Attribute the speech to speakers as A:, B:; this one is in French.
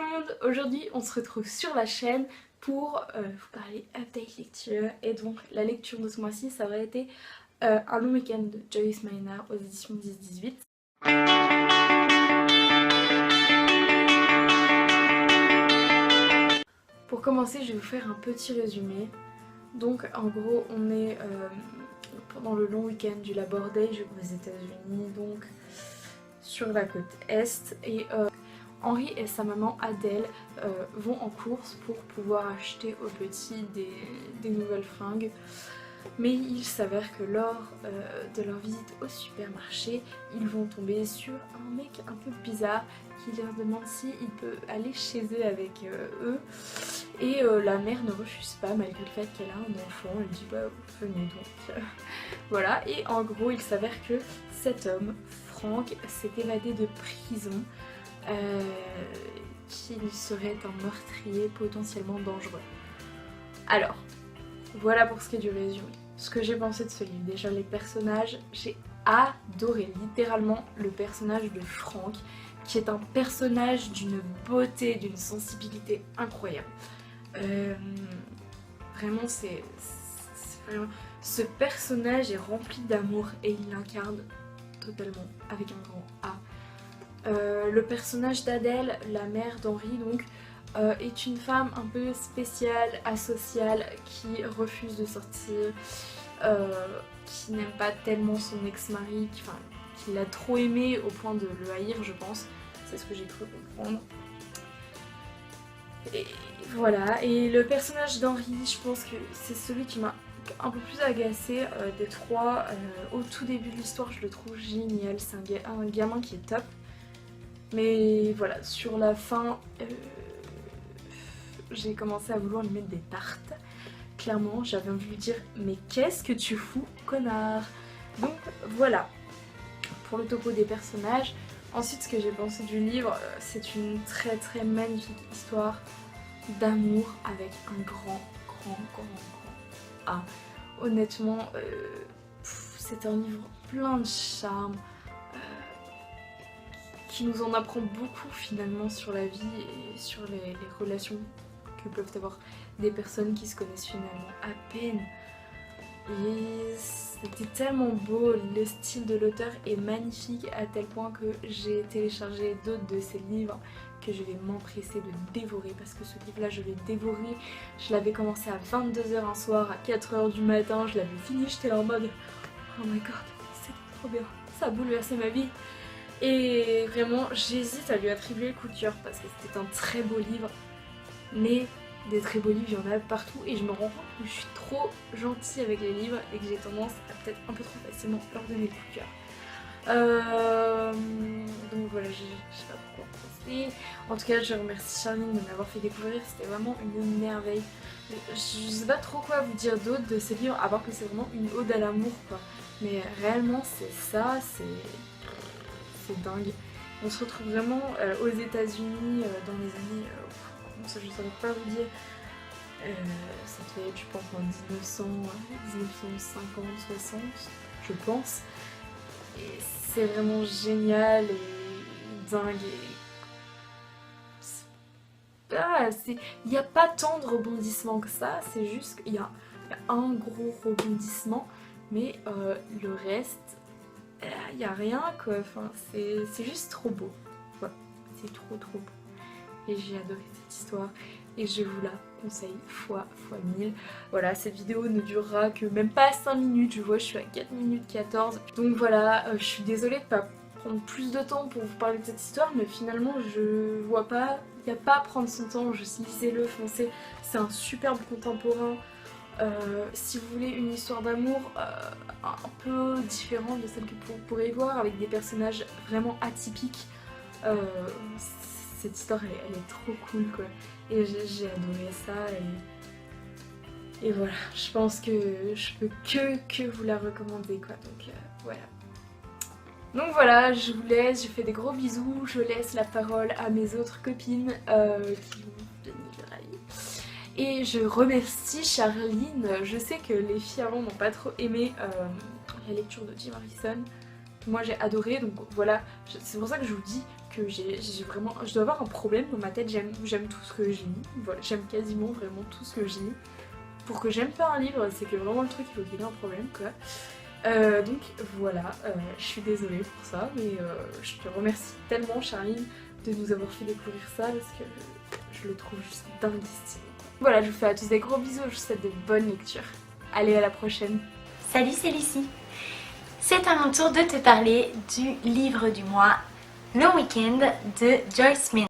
A: tout le monde, aujourd'hui on se retrouve sur la chaîne pour vous parler update lecture et donc la lecture de ce mois-ci ça aurait été Un long week-end de Joyce Maynard aux éditions 10-18. Pour commencer je vais vous faire un petit résumé. Donc en gros on est pendant le long week-end du Labor Day aux États-Unis, donc sur la côte Est, et Henry et sa maman Adèle vont en course pour pouvoir acheter aux petits des nouvelles fringues. Mais il s'avère que lors de leur visite au supermarché, ils vont tomber sur un mec un peu bizarre qui leur demande s'il peut aller chez eux avec eux. Et la mère ne refuse pas malgré le fait qu'elle a un enfant, elle dit bah venez donc. Voilà, et en gros il s'avère que cet homme, Frank, s'est évadé de prison. Qu'il serait un meurtrier potentiellement dangereux. Alors, voilà pour ce qui est du résumé. Ce que j'ai pensé de ce livre, déjà les personnages, j'ai adoré littéralement le personnage de Frank, qui est un personnage d'une beauté, d'une sensibilité incroyable. Vraiment, vraiment... Ce personnage est rempli d'amour et il l'incarne totalement avec un grand A. Le personnage d'Adèle, la mère d'Henry donc, est une femme un peu spéciale, asociale, qui refuse de sortir, qui n'aime pas tellement son ex-mari, qui l'a trop aimé au point de le haïr je pense, c'est ce que j'ai cru comprendre. Et voilà, et le personnage d'Henry, je pense que c'est celui qui m'a un peu plus agacée des trois. Au tout début de l'histoire je le trouve génial, c'est un gamin qui est top. Mais voilà, sur la fin, j'ai commencé à vouloir lui mettre des tartes. Clairement, j'avais envie de lui dire « Mais qu'est-ce que tu fous, connard ?» Donc voilà, pour le topo des personnages. Ensuite, ce que j'ai pensé du livre, c'est une très très magnifique histoire d'amour avec un grand A. Honnêtement, c'est un livre plein de charme. Qui nous en apprend beaucoup finalement sur la vie et sur les relations que peuvent avoir des personnes qui se connaissent finalement à peine. Et c'était tellement beau, le style de l'auteur est magnifique à tel point que j'ai téléchargé d'autres de ses livres que je vais m'empresser de dévorer parce que ce livre là je l'ai dévoré. Je l'avais commencé à 22 h un soir, à 4 h du matin, je l'avais fini, j'étais là en mode oh my god, c'est trop bien, ça a bouleversé ma vie. Et vraiment j'hésite à lui attribuer le coup de cœur parce que c'était un très beau livre, mais des très beaux livres il y en a partout et je me rends compte que je suis trop gentille avec les livres et que j'ai tendance à peut-être un peu trop facilement leur donner le coup de cœur. Donc voilà, je sais pas pourquoi penser. En tout cas je remercie Charline de m'avoir fait découvrir, c'était vraiment une merveille. Je sais pas trop quoi vous dire d'autre de ces livres à part que c'est vraiment une ode à l'amour quoi. Mais réellement c'est ça, c'est dingue. On se retrouve vraiment aux États-Unis dans les années. Comment ça, je ne saurais pas vous dire. Ça devait être, je pense, en 1950, 60, je pense. Et c'est vraiment génial et dingue. Il n'y a pas tant de rebondissements que ça, c'est juste qu'il y a un gros rebondissement, mais le reste. Il n'y a rien quoi, enfin, c'est juste trop beau, ouais, c'est trop beau et j'ai adoré cette histoire et je vous la conseille fois 1000. Voilà, cette vidéo ne durera que même pas 5 minutes, je vois je suis à 4 minutes 14, donc voilà, je suis désolée de pas prendre plus de temps pour vous parler de cette histoire, mais finalement je vois pas, il n'y a pas à prendre son temps, juste lisez-le, foncez, c'est un superbe contemporain. Si vous voulez une histoire d'amour un peu différente de celle que vous pourrez voir avec des personnages vraiment atypiques, cette histoire elle est trop cool quoi et j'ai adoré ça et voilà, je pense que je peux que vous la recommander quoi, donc voilà. Donc voilà, je vous laisse, je fais des gros bisous, je laisse la parole à mes autres copines qui vont donner leur avis. Et je remercie Charline, je sais que les filles avant n'ont pas trop aimé la lecture de Jim Harrison. Moi j'ai adoré, donc voilà, c'est pour ça que je vous dis, que j'ai vraiment, je dois avoir un problème dans ma tête, j'aime tout ce que je lis, voilà, j'aime quasiment vraiment tout ce que je lis. Pour que j'aime pas un livre, c'est que vraiment le truc il faut qu'il ait un problème quoi. Donc voilà, je suis désolée pour ça, mais je te remercie tellement Charline de nous avoir fait découvrir ça parce que je le trouve juste dinguissime. Voilà, je vous fais à tous des gros bisous, je vous souhaite de bonnes lectures. Allez, à la prochaine.
B: Salut, c'est Lucie. C'est à mon tour de te parler du livre du mois, Le Week-end de Joyce Meyer.